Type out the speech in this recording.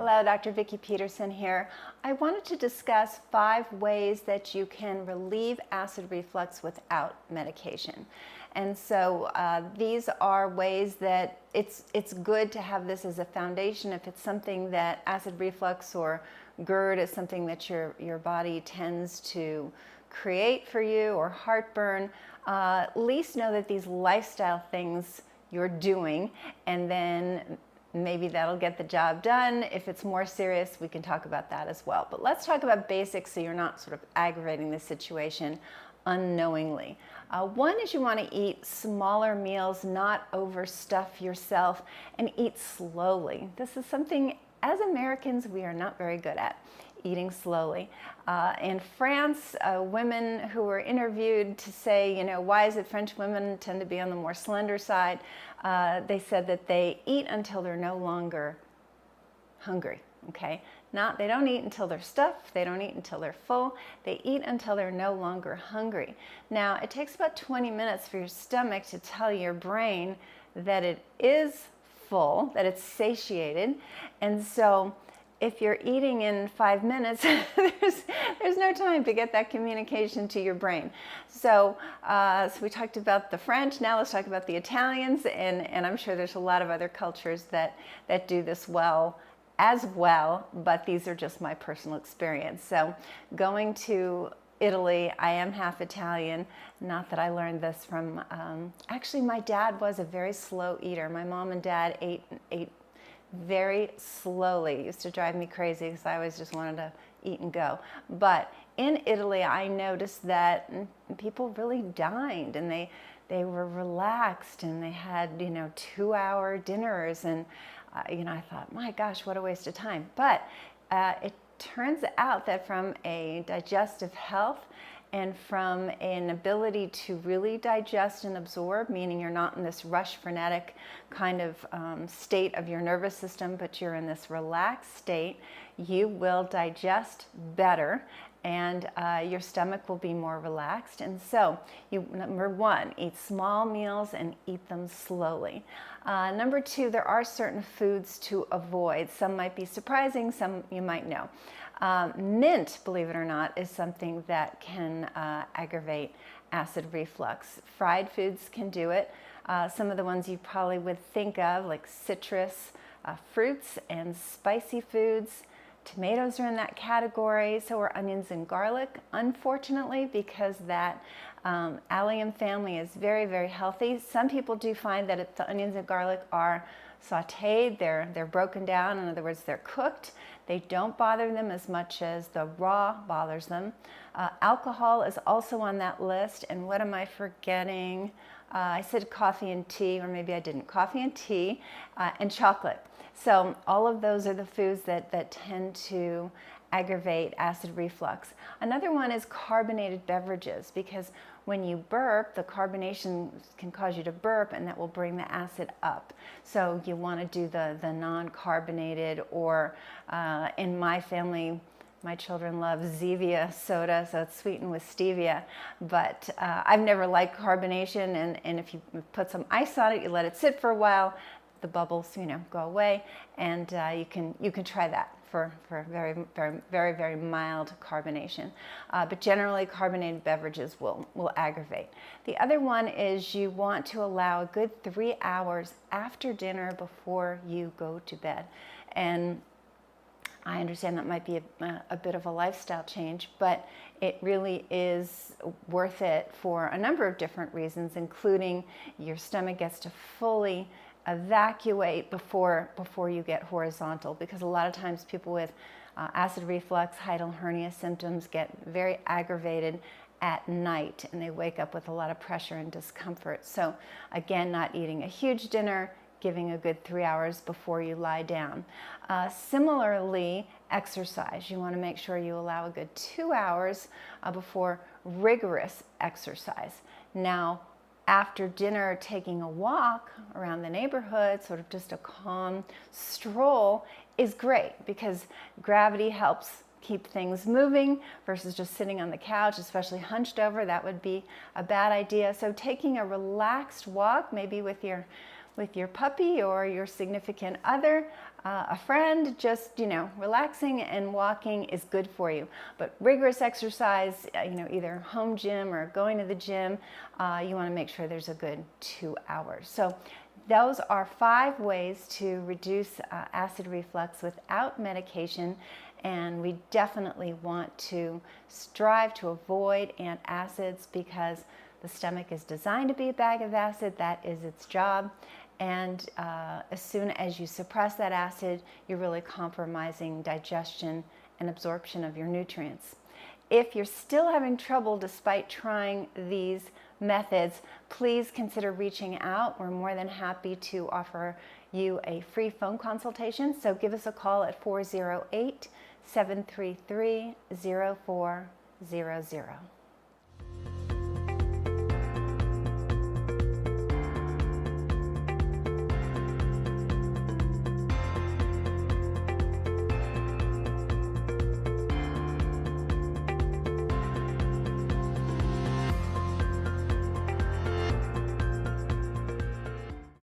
Hello, Dr. Vicki Peterson here. I wanted to discuss 5 ways that you can relieve acid reflux without medication. And so these are ways that it's good to have this as a foundation if it's something that acid reflux or GERD is something that your body tends to create for you, or heartburn. At least know that these lifestyle things you're doing, and then maybe that'll get the job done. If it's more serious, we can talk about that as well. But let's talk about basics so you're not sort of aggravating the situation unknowingly. One is you want to eat smaller meals, not overstuff yourself, and eat slowly. This is something as Americans we are not very good at, eating slowly. In France, women who were interviewed to say, why is it French women tend to be on the more slender side? They said that they eat until they're no longer hungry, okay? They don't eat until they're stuffed, they don't eat until they're full, they eat until they're no longer hungry. Now, it takes about 20 minutes for your stomach to tell your brain that it is full, that it's satiated, and so if you're eating in 5 minutes, there's no time to get that communication to your brain. So we talked about the French, now let's talk about the Italians, and I'm sure there's a lot of other cultures that do this as well, but these are just my personal experience. So going to Italy, I am half Italian, not that I learned this from, actually my dad was a very slow eater. My mom and dad ate very slowly. It used to drive me crazy because I always just wanted to eat and go. But in Italy, I noticed that people really dined, and they were relaxed, and they had 2-hour dinners, and I thought, my gosh, what a waste of time. But it turns out that from a digestive health and from an ability to really digest and absorb, meaning you're not in this rush, frenetic kind of state of your nervous system, but you're in this relaxed state, you will digest better, and your stomach will be more relaxed. And so, number 1, eat small meals and eat them slowly. Number 2, there are certain foods to avoid. Some might be surprising, some you might know. Mint, believe it or not, is something that can aggravate acid reflux. Fried foods can do it. Some of the ones you probably would think of, like citrus, fruits, and spicy foods. Tomatoes are in that category, so are onions and garlic, unfortunately, because that allium family is very, very healthy. Some people do find that if the onions and garlic are sauteed, they're broken down, in other words, they're cooked, they don't bother them as much as the raw bothers them. Alcohol is also on that list, and what am I forgetting? I said coffee and tea, or maybe I didn't. Coffee and tea and chocolate. So all of those are the foods that tend to aggravate acid reflux. Another one is carbonated beverages, because when you burp, the carbonation can cause you to burp, and that will bring the acid up. So you want to do the non-carbonated, or in my family, my children love Zevia soda, so it's sweetened with stevia. But I've never liked carbonation, and if you put some ice on it, you let it sit for a while, the bubbles, go away, and you can try that for very, very, very, very mild carbonation. But generally, carbonated beverages will aggravate. The other one is you want to allow a good 3 hours after dinner before you go to bed. And I understand that might be a bit of a lifestyle change, but it really is worth it for a number of different reasons, including your stomach gets to fully evacuate before you get horizontal, because a lot of times people with acid reflux, hiatal hernia symptoms get very aggravated at night, and they wake up with a lot of pressure and discomfort. So again, not eating a huge dinner, giving a good 3 hours before you lie down. Similarly, exercise. You want to make sure you allow a good 2 hours before rigorous exercise. Now, after dinner, taking a walk around the neighborhood, sort of just a calm stroll, is great, because gravity helps keep things moving versus just sitting on the couch, especially hunched over. That would be a bad idea. So taking a relaxed walk, maybe with your with your puppy or your significant other, a friend, just, relaxing and walking is good for you. But rigorous exercise, either home gym or going to the gym, you want to make sure there's a good 2 hours. So those are 5 ways to reduce acid reflux without medication, and we definitely want to strive to avoid antacids because the stomach is designed to be a bag of acid. That is its job. And as soon as you suppress that acid, you're really compromising digestion and absorption of your nutrients. If you're still having trouble despite trying these methods, please consider reaching out. We're more than happy to offer you a free phone consultation. So give us a call at 408-733-0400.